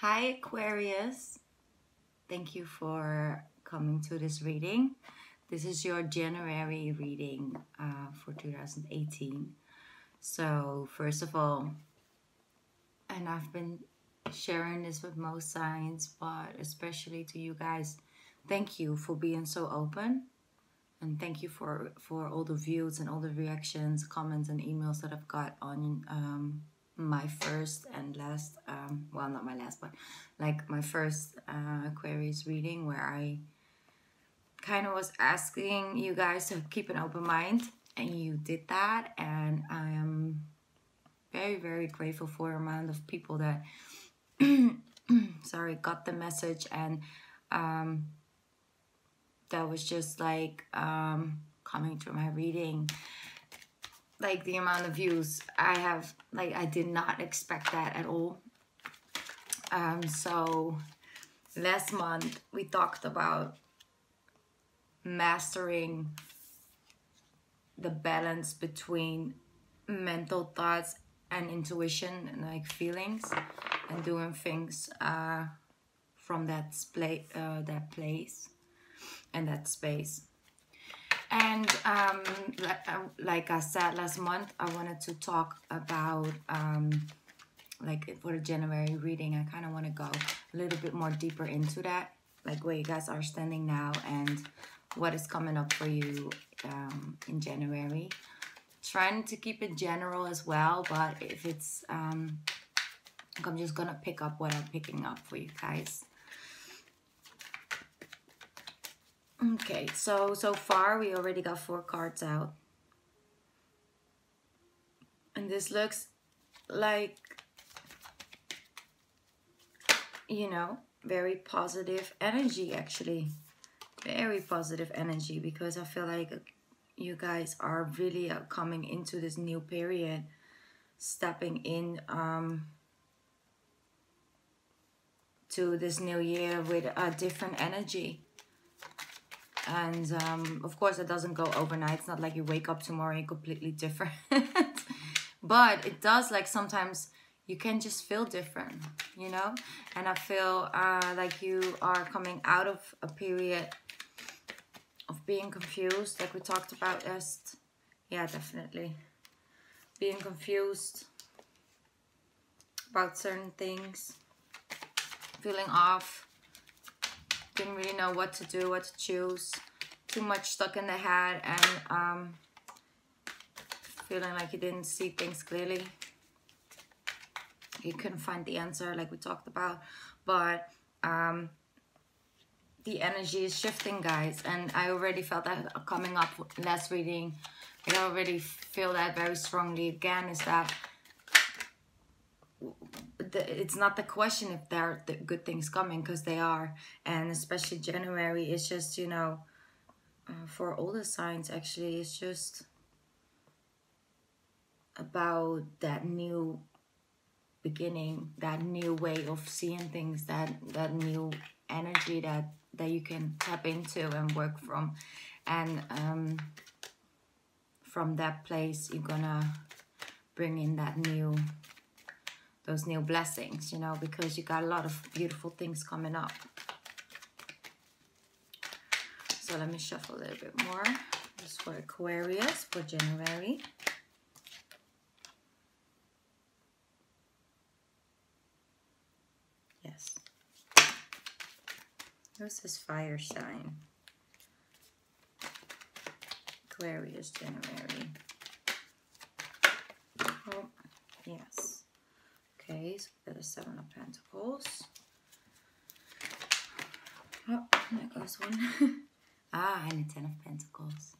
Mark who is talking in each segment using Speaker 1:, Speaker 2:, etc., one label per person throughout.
Speaker 1: Hi Aquarius, thank you for coming to this reading. This is your January reading for 2018. So first of all, and I've been sharing this with most signs, but especially to you guys, thank you for being so open. And thank you for all the views and all the reactions, comments and emails that I've got on my first and last, well, not my last, but like my first Aquarius reading, where I kind of was asking you guys to keep an open mind, and you did that, and I am very, very grateful for the amount of people that sorry, got the message, and that was just like coming through my reading. Like the amount of views I have, like I did not expect that at all. So last month we talked about mastering the balance between mental thoughts and intuition and like feelings, and doing things from that place and that space. And like I said last month, I wanted to talk about like for the January reading, I kind of want to go a little bit more deeper into that, like where you guys are standing now and what is coming up for you in January. Trying to keep it general as well, but if it's I'm just gonna pick up what I'm picking up for you guys. Okay, so far we already got 4 cards out. And this looks like, you know, very positive energy actually. Very positive energy, because I feel like you guys are really coming into this new period, stepping in to this new year with a different energy. And of course it doesn't go overnight. It's not like you wake up tomorrow and you're completely different. But it does, like sometimes you can just feel different, you know. And I feel like you are coming out of a period of being confused, like we talked about. Yeah, definitely being confused about certain things, feeling off. Didn't really know what to do, what to choose. Too much stuck in the head, and feeling like you didn't see things clearly. You couldn't find the answer, like we talked about. But the energy is shifting, guys, and I already felt that coming up last reading. I already feel that very strongly again, is that it's not the question if there are good things coming, because they are. And especially January is just, you know, for all the signs actually, it's just about that new beginning, that new way of seeing things, that new energy that you can tap into and work from. And from that place you're gonna bring in that those new blessings, you know, because you got a lot of beautiful things coming up. So let me shuffle a little bit more. This is for Aquarius for January. Yes. This is fire sign. Aquarius, January. Oh, yes. Okay, so we got a 7 of Pentacles. Oh, there goes one. Ah, and a 10 of Pentacles.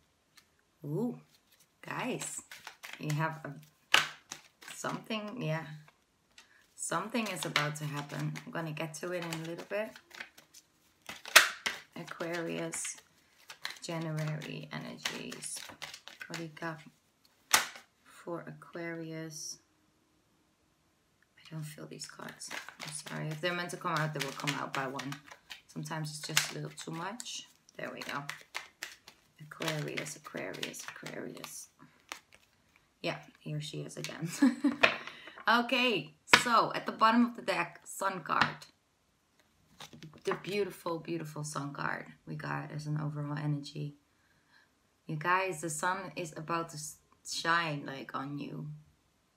Speaker 1: Ooh, guys, you have something, yeah. Something is about to happen. I'm gonna get to it in a little bit. Aquarius, January energies. What do you got for Aquarius? I don't feel these cards. I'm sorry. If they're meant to come out, they will come out by one. Sometimes it's just a little too much. There we go. Aquarius, Aquarius, Aquarius. Yeah, here she is again. Okay, so at the bottom of the deck, Sun card. The beautiful, beautiful Sun card we got as an overall energy. You guys, the sun is about to shine like on you.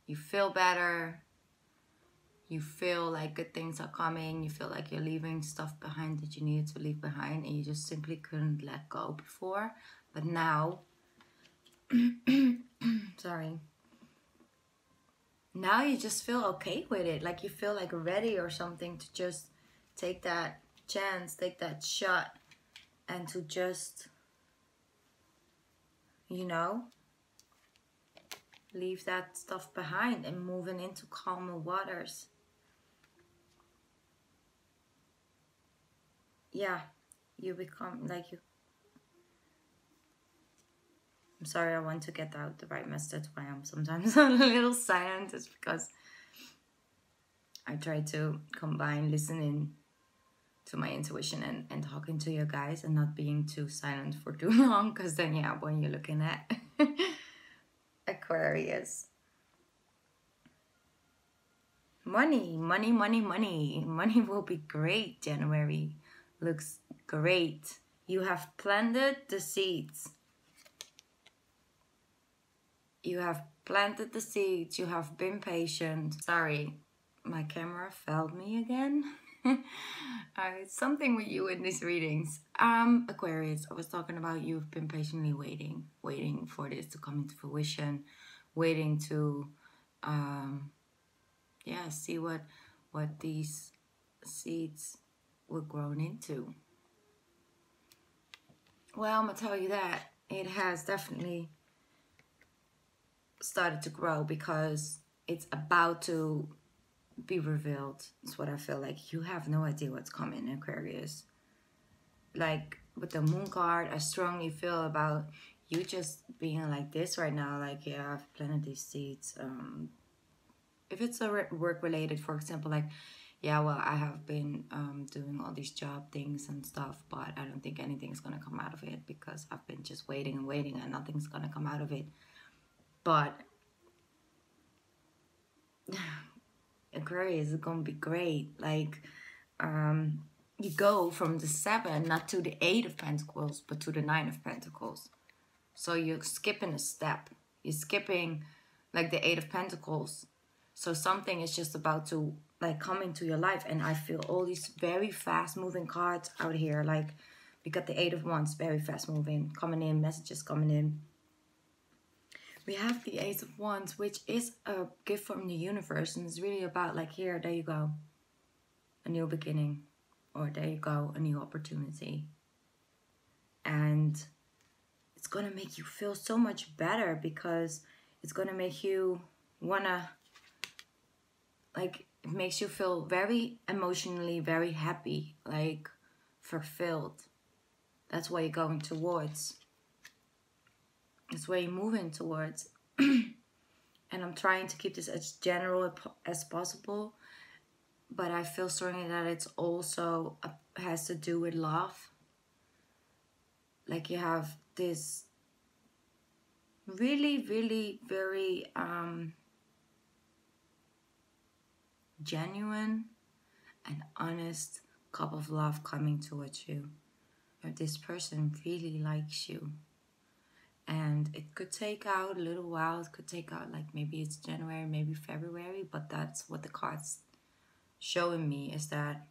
Speaker 1: You feel better. You feel like good things are coming. You feel like you're leaving stuff behind that you needed to leave behind and you just simply couldn't let go before. But now, sorry. Now you just feel okay with it. Like you feel like ready or something to just take that chance, take that shot, and to just, you know, leave that stuff behind and moving into calmer waters. Yeah, you become like you. I'm sorry, I want to get out the right message. That's why I'm sometimes a little silent. It's because I try to combine listening to my intuition and talking to you guys and not being too silent for too long, because then, yeah, when you're looking at Aquarius. Money, money, money, money. Money will be great. January looks great. You have planted the seeds. You have planted the seeds. You have been patient. Sorry, my camera failed me again. It's something with you in these readings. Aquarius, I was talking about you've been patiently waiting for this to come into fruition, waiting to, yeah, see what these seeds were grown into. Well, I'm gonna tell you that it has definitely started to grow because it's about to be revealed. It's what I feel like. You have no idea what's coming, Aquarius. Like with the moon card, I strongly feel about you just being like this right now. Like, yeah, I've planted these seeds. If it's a work related, for example, like, yeah, well, I have been doing all these job things and stuff, but I don't think anything's gonna come out of it because I've been just waiting and waiting and nothing's gonna come out of it. But Aquarius is gonna be great. Like, you go from the 7 not to the 8 of Pentacles, but to the 9 of Pentacles. So you're skipping a step. You're skipping like the 8 of Pentacles. So something is just about to like come into your life, and I feel all these very fast moving cards out here. Like we got the 8 of Wands, very fast moving, coming in, messages coming in. We have the Ace of Wands, which is a gift from the universe, and it's really about like, here, there you go, a new beginning, or there you go, a new opportunity. And it's gonna make you feel so much better because it's gonna make you wanna, like, it makes you feel very emotionally very happy, like fulfilled. That's where you're going towards. That's where you're moving towards. And I'm trying to keep this as general as possible, but I feel strongly that it's also has to do with love. Like you have this really, really, very genuine and honest cup of love coming towards you. Or this person really likes you. And it could take out a little while. It could take out like maybe it's January, maybe February. But that's what the card's showing me, is that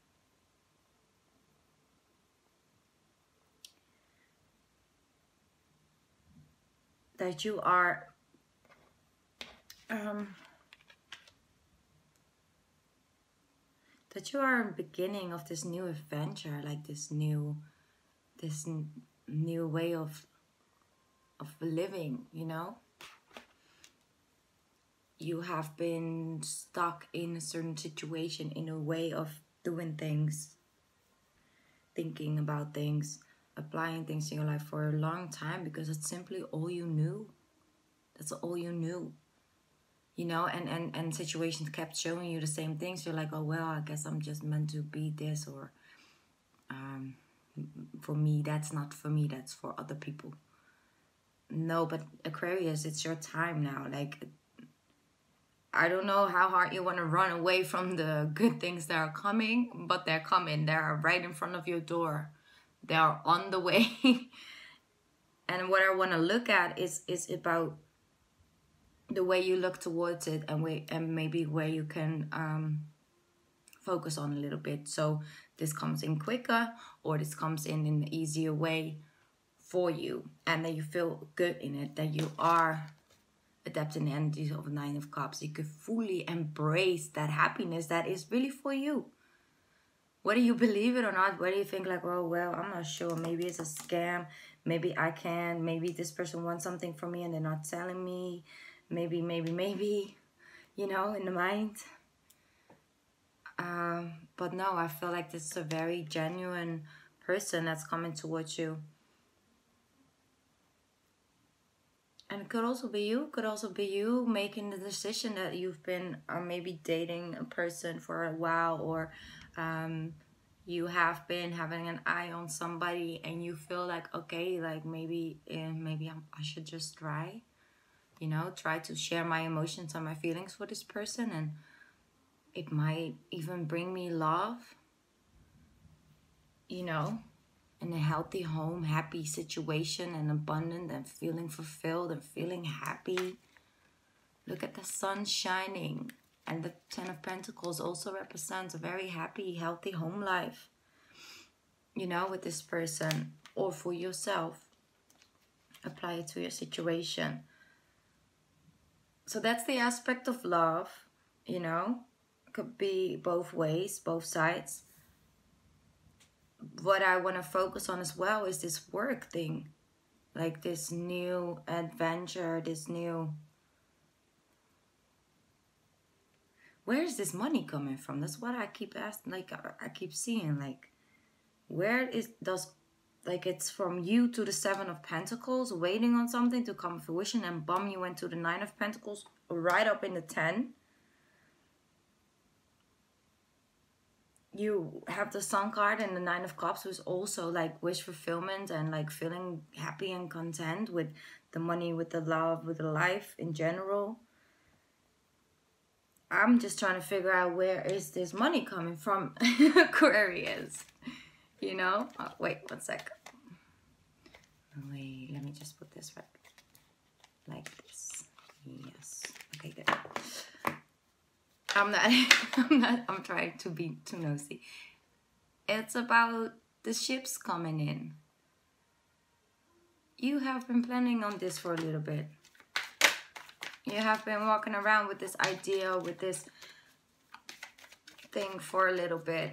Speaker 1: you are that you are in the beginning of this new adventure, like this new way of living, you know? You have been stuck in a certain situation, in a way of doing things, thinking about things, applying things in your life for a long time because it's simply all you knew. That's all you knew. You know, and situations kept showing you the same things. You're like, oh, well, I guess I'm just meant to be this, or for me, that's not for me, that's for other people. No, but Aquarius, it's your time now. Like, I don't know how hard you want to run away from the good things that are coming, but they're coming. They're right in front of your door. They are on the way. And what I want to look at is about the way you look towards it, and maybe where you can focus on a little bit. So this comes in quicker, or this comes in an easier way for you, and that you feel good in it, that you are adapting the energies of a Nine of Cups. You could fully embrace that happiness that is really for you. Whether you believe it or not, whether you think like, oh, well, I'm not sure, maybe it's a scam, maybe I can, maybe this person wants something from me and they're not telling me, maybe, you know, in the mind. But no, I feel like this is a very genuine person that's coming towards you. And it could also be you making the decision that you've been maybe dating a person for a while, or you have been having an eye on somebody and you feel like, okay, like maybe I should just try, you know, try to share my emotions and my feelings for this person, and it might even bring me love, you know, in a healthy home, happy situation, and abundant, and feeling fulfilled and feeling happy. Look at the sun shining. And the Ten of Pentacles also represents a very happy, healthy home life, you know, with this person, or for yourself. Apply it to your situation. So that's the aspect of love, you know. Could be both ways, both sides. What I want to focus on as well is this work thing, like this new adventure, this new, where is this money coming from? That's what I keep asking, like I keep seeing, like where like it's from you to the Seven of Pentacles, waiting on something to come to fruition, and bum, you went to the Nine of Pentacles, right up in the 10. You have the Sun card and the Nine of Cups, who's also like wish fulfillment and like feeling happy and content with the money, with the love, with the life in general. I'm just trying to figure out, where is this money coming from, Aquarius? You know? Oh, wait, 1 second. Wait, let me just put this right like this. Yes. Okay, good. I'm trying to be too nosy. It's about the ships coming in. You have been planning on this for a little bit. You have been walking around with this idea, with this thing for a little bit.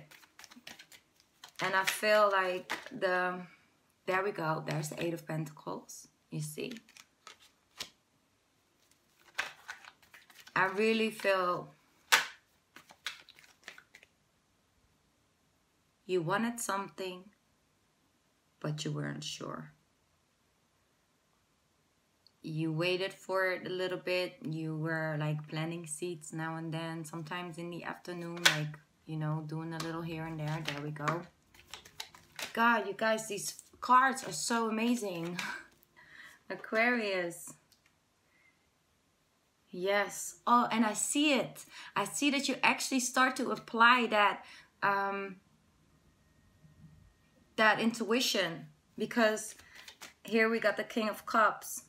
Speaker 1: And I feel like there we go. There's the Eight of Pentacles, you see. I really feel you wanted something, but you weren't sure. You waited for it a little bit. You were like planting seeds now and then, sometimes in the afternoon, like, you know, doing a little here and there. There we go. God, you guys, these cards are so amazing. Aquarius. Yes. Oh, and I see it. I see that you actually start to apply that that intuition, because here we got the King of Cups,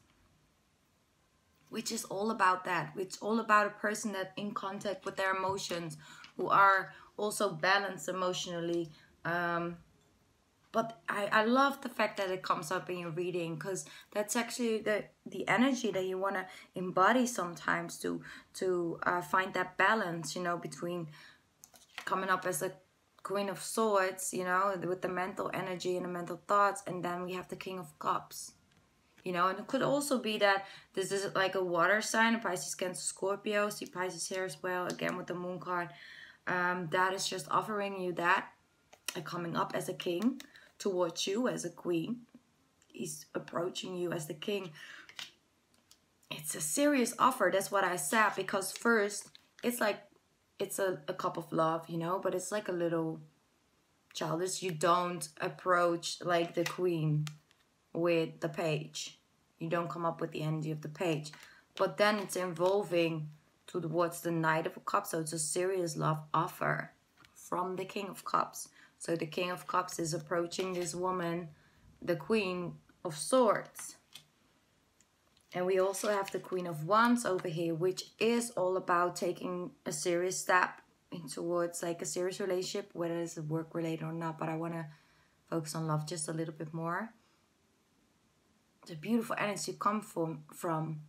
Speaker 1: which is all about that. It's all about a person that's in contact with their emotions, who are also balanced emotionally. But I love the fact that it comes up in your reading, because that's actually the energy that you want to embody sometimes, to find that balance, you know, between coming up as a Queen of Swords, you know, with the mental energy and the mental thoughts, and then we have the King of Cups, you know. And it could also be that this is like a water sign, a Pisces, Cancer, Scorpio. See Pisces here as well, again with the Moon card. That is just offering you that, coming up as a king towards you as a queen. He's approaching you as the king. It's a serious offer. That's what I said, because first it's like, it's a cup of love, you know, but it's like a little childish. You don't approach like the queen with the page. You don't come up with the energy of the page. But then it's involving towards the Knight of Cups. So it's a serious love offer from the King of Cups. So the King of Cups is approaching this woman, the Queen of Swords. And we also have the Queen of Wands over here, which is all about taking a serious step towards like a serious relationship, whether it's work related or not. But I want to focus on love just a little bit more. The beautiful energy you come from.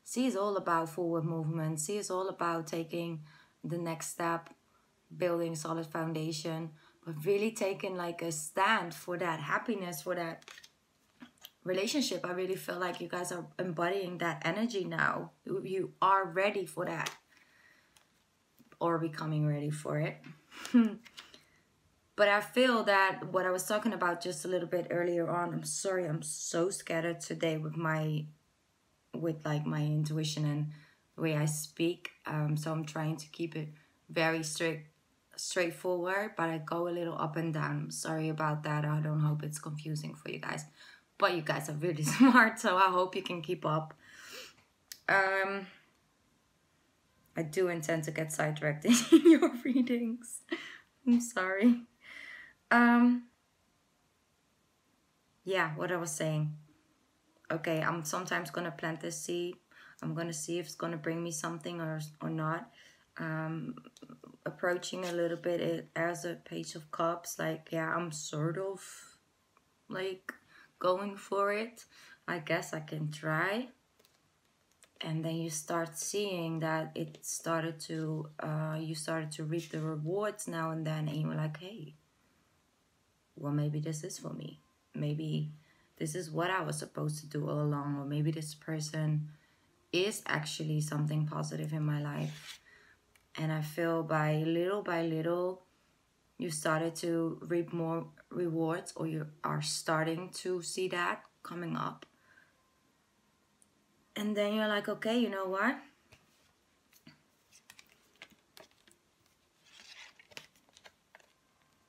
Speaker 1: C is all about forward movement. C is all about taking the next step, building a solid foundation, but really taking like a stand for that happiness, for that relationship. I really feel like you guys are embodying that energy now. You are ready for that, or becoming ready for it. But I feel that what I was talking about just a little bit earlier on, I'm sorry, I'm so scattered today with my intuition and the way I speak. So I'm trying to keep it very straightforward, but I go a little up and down. I'm sorry about that. I don't hope it's confusing for you guys. But you guys are really smart, so I hope you can keep up. I do intend to get sidetracked in your readings. I'm sorry. Yeah, what I was saying. Okay, I'm sometimes gonna plant this seed. I'm gonna see if it's gonna bring me something or not. Approaching a little bit it as a Page of Cups. Like, yeah, I'm sort of like going for it. I guess I can try. And then you start seeing that it started to, you started to reap the rewards now and then. And you're like, hey, well, maybe this is for me. Maybe this is what I was supposed to do all along. Or maybe this person is actually something positive in my life. And I feel by little, you started to reap more rewards, or you are starting to see that coming up. And then you're like, okay, you know what?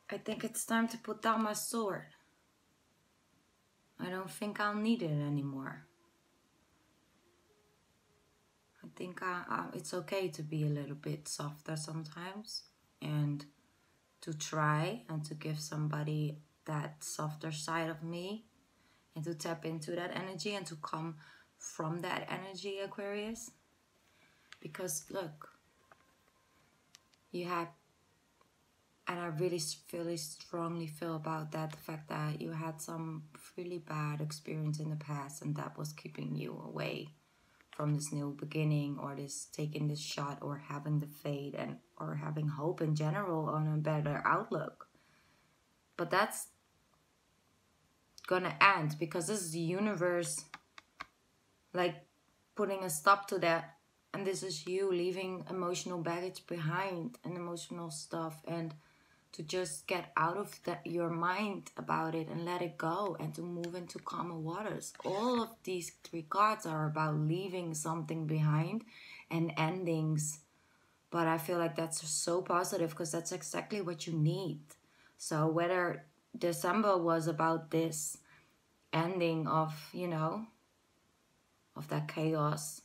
Speaker 1: I think it's time to put down my sword. I don't think I'll need it anymore. I think it's okay to be a little bit softer sometimes, and to try and to give somebody that softer side of me, and to tap into that energy and to come from that energy, Aquarius. Because look, you had, and I really strongly feel about that, the fact that you had some really bad experience in the past, and that was keeping you away from this new beginning, or this taking this shot, or having the faith, and or having hope in general on a better outlook. But that's gonna end, because this is the universe like putting a stop to that. And this is you leaving emotional baggage behind, and emotional stuff, and to just get out of your mind about it and let it go, and to move into calmer waters. All of these three cards are about leaving something behind and endings. But I feel like that's so positive, because that's exactly what you need. So whether December was about this ending of, you know, of that chaos,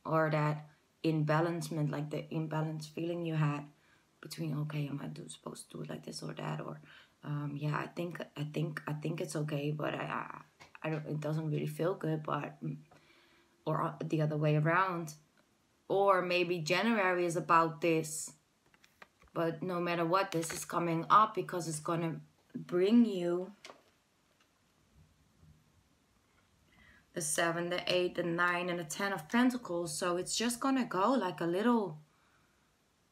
Speaker 1: or that imbalancement, like the imbalanced feeling you had between, okay, am I supposed to do it like this or that, or yeah, I think it's okay, but I don't, it doesn't really feel good, but, or the other way around. Or maybe January is about this, but no matter what, this is coming up because it's gonna bring you the 7, the 8, the 9, and the 10 of Pentacles. So it's just gonna go like a little,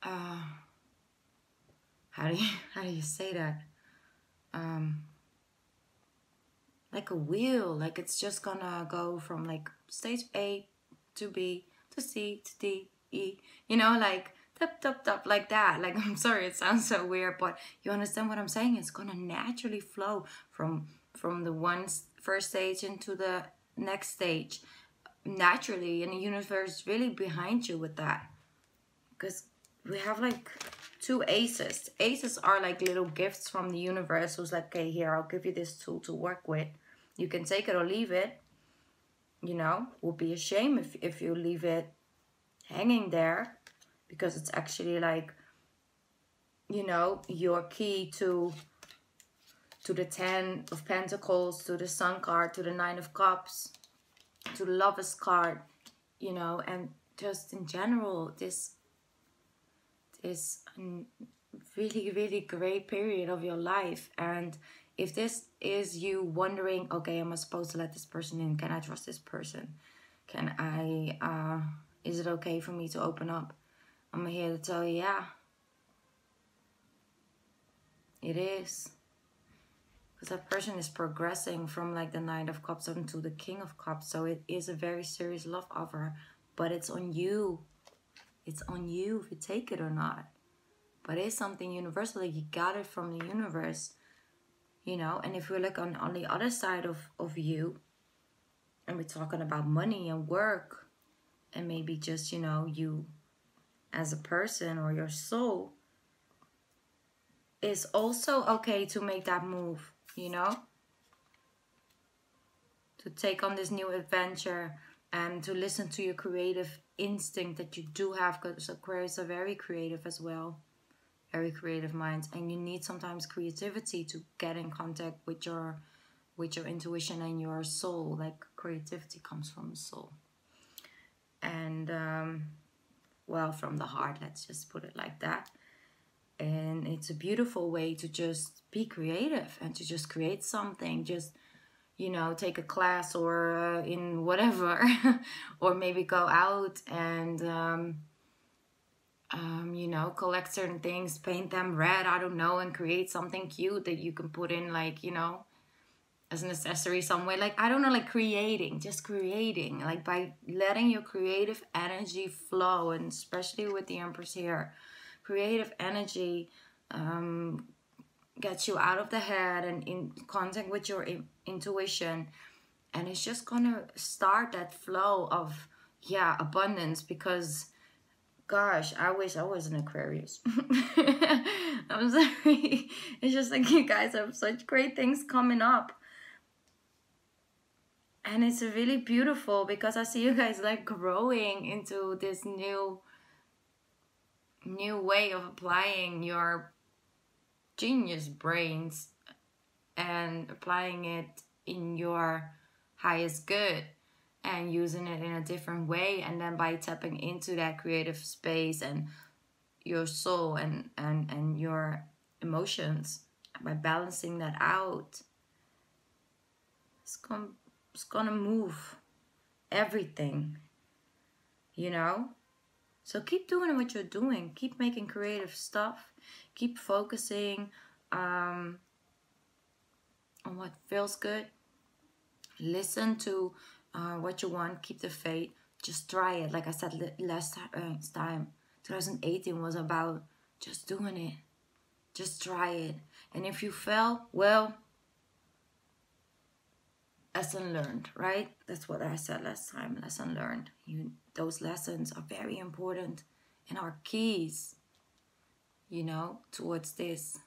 Speaker 1: how do you say that? Like a wheel. Like it's just gonna go from like stage A to B to C to D, E. You know, like tap, like that. Like, I'm sorry, it sounds so weird, but you understand what I'm saying? It's gonna naturally flow from the first stage into the next stage naturally, and the universe is really behind you with that. Because we have like 2 aces. Aces are like little gifts from the universe, who's like, okay, here, I'll give you this tool to work with. You can take it or leave it. You know, would be a shame if you leave it hanging there, because it's actually like, you know, your key to the 10 of Pentacles, to the Sun card, to the 9 of Cups, to the Lovers card, you know, and just in general, this is a really, really great period of your life. And if this is you wondering, okay, am I supposed to let this person in? Can I trust this person? Can I, is it okay for me to open up? I'm here to tell you, yeah, it is. Because that person is progressing from like the Knight of Cups into the King of Cups. So it is a very serious love offer. But it's on you. It's on you if you take it or not. But it's something universal. Like you got it from the universe. You know, and if we look on the other side of you, and we're talking about money and work, and maybe just, you know, you as a person or your soul, it's also okay to make that move, you know? To take on this new adventure and to listen to your creative instinct that you do have, because Aquarius are very creative as well. Very creative minds. And you need sometimes creativity to get in contact with your intuition and your soul. Like creativity comes from the soul. And, well, from the heart, let's just put it like that. And it's a beautiful way to just be creative and to just create something. Just, you know, take a class or in whatever. Or maybe go out and, you know, collect certain things, paint them red, I don't know, and create something cute that you can put in, like, you know, as an accessory somewhere. Like, I don't know, like creating, just creating. Like by letting your creative energy flow, and especially with the Empress here, creative energy gets you out of the head and in contact with your intuition, and it's just gonna start that flow of, yeah, abundance. Because gosh, I wish I was an Aquarius. I'm sorry, it's just like you guys have such great things coming up, and it's really beautiful because I see you guys like growing into this new way of applying your genius brains and applying it in your highest good and using it in a different way. And then by tapping into that creative space and your soul and your emotions, by balancing that out, it's gonna move everything, you know? So keep doing what you're doing. Keep making creative stuff. Keep focusing on what feels good. Listen to what you want. Keep the faith. Just try it. Like I said last time, 2018 was about just doing it. Just try it. And if you fail, well, lesson learned, right? That's what I said last time. Lesson learned. Those lessons are very important and are keys, you know, towards this.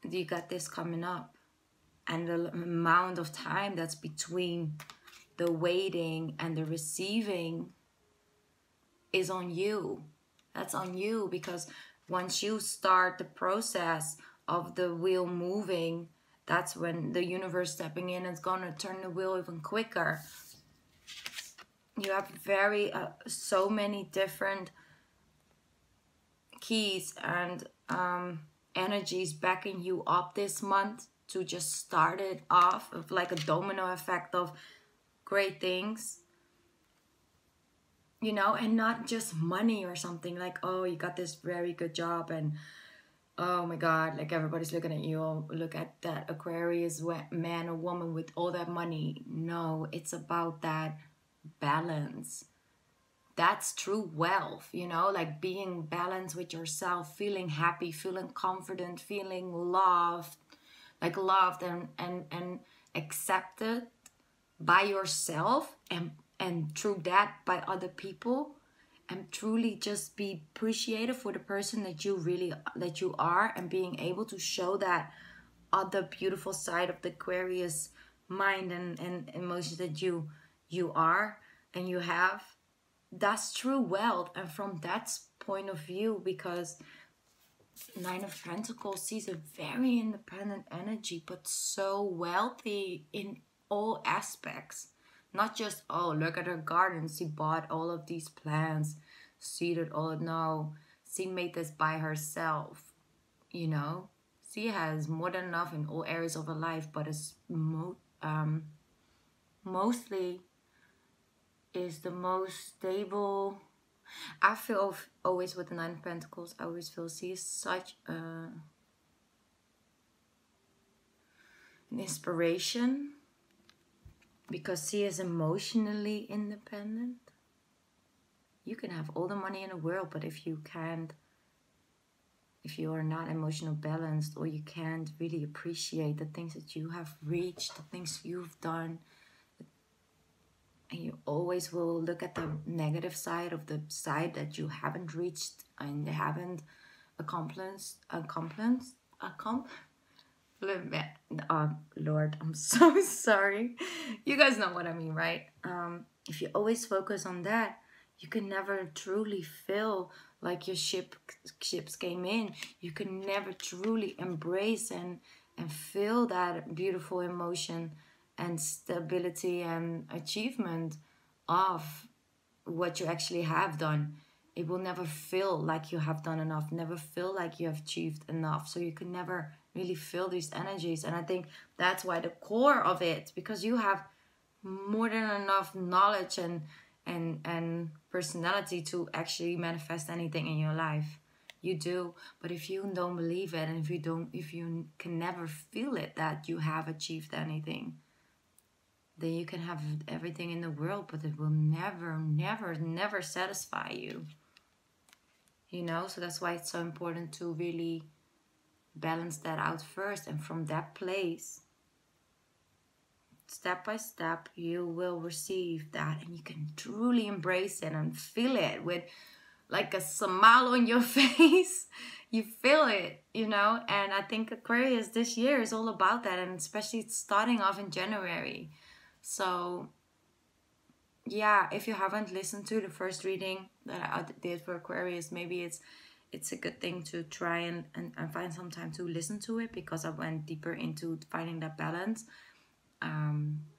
Speaker 1: You got this coming up. And the amount of time that's between the waiting and the receiving is on you. That's on you, because once you start the process of the wheel moving, that's when the universe stepping in is going to turn the wheel even quicker. You have so many different keys and energies backing you up this month to just start it off, of like a domino effect of great things, you know, and not just money or something like, oh, you got this very good job and oh my God, like everybody's looking at you. Oh, look at that Aquarius man or woman with all that money. No, it's about that balance. That's true wealth, you know, like being balanced with yourself, feeling happy, feeling confident, feeling loved, like loved and accepted by yourself, and through that by other people. And truly just be appreciated for the person that you are, and being able to show that other beautiful side of the Aquarius mind and emotions that you are and you have. that's true wealth. And from that point of view, because Nine of Pentacles sees a very independent energy, but so wealthy in all aspects. Not just, oh, look at her garden. She bought all of these plants, seeded all. No, she made this by herself, you know. She has more than enough in all areas of her life, but it's mostly is the most stable. I feel always with the Nine of Pentacles, I always feel she is such an inspiration, because she is emotionally independent. You can have all the money in the world, but if you are not emotional balanced, or you can't really appreciate the things that you have reached, the things you've done, and you always will look at the negative side of the side that you haven't reached and you haven't accomplished. Lord, I'm so sorry. You guys know what I mean, right? If you always focus on that, you can never truly feel like your ships came in. You can never truly embrace and feel that beautiful emotion and stability and achievement of what you actually have done. It will never feel like you have done enough, never feel like you have achieved enough. So you can never really feel these energies. And I think that's why the core of it, because you have more than enough knowledge and personality to actually manifest anything in your life. You do. But if you don't believe it, and if you can never feel it that you have achieved anything, then you can have everything in the world, but it will never satisfy you. You know, so that's why it's so important to really balance that out first. And from that place, step by step, you will receive that, and you can truly embrace it and feel it with like a smile on your face. You feel it, you know. And I think Aquarius this year is all about that, and especially starting off in January. So yeah, if you haven't listened to the first reading that I did for Aquarius, maybe it's a good thing to try and find some time to listen to it, because I went deeper into finding that balance.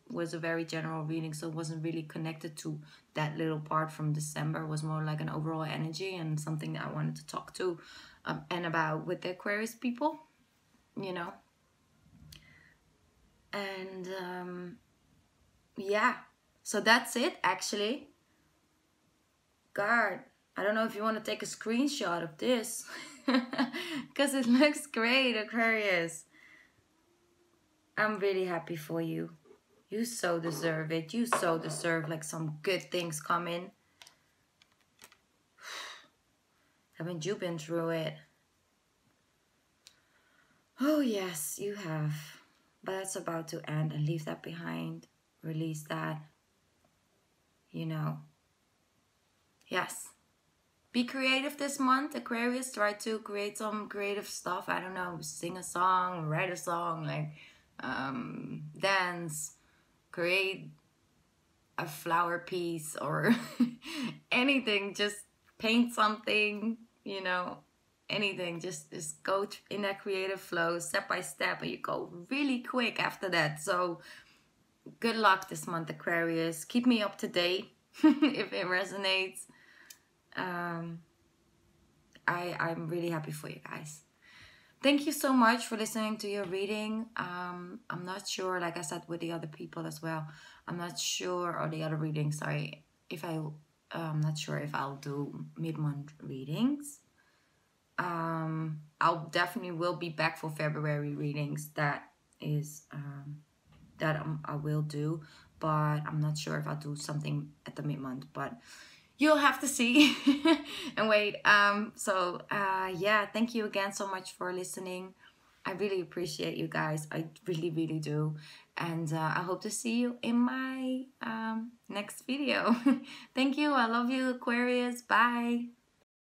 Speaker 1: Was a very general reading, so it wasn't really connected to that little part from December. It was more like an overall energy and something that I wanted to talk to and about with the Aquarius people, you know. And yeah, so that's it actually. God, I don't know if you want to take a screenshot of this because it looks great, Aquarius. I'm really happy for you. You so deserve it. You so deserve like some good things coming. Haven't you been through it? Oh yes, you have. But that's about to end, and leave that behind. Release that. You know. Yes. Be creative this month, Aquarius. Try to create some creative stuff. I don't know, sing a song, write a song, like dance, create a flower piece or anything. Just paint something, you know, anything. Just go in that creative flow step by step, and you go really quick after that. So good luck this month, Aquarius. Keep me up to date if it resonates. I'm really happy for you guys. Thank you so much for listening to your reading. I'm not sure, like I said with the other people as well, I'm not sure, or the other readings, sorry, I'm not sure if I'll do mid-month readings. I'll definitely will be back for February readings. That is that I will do, but I'm not sure if I'll do something at the mid-month, but you'll have to see and wait. Yeah, thank you again so much for listening. I really appreciate you guys. I really do. And I hope to see you in my next video. Thank you. I love you, Aquarius. Bye.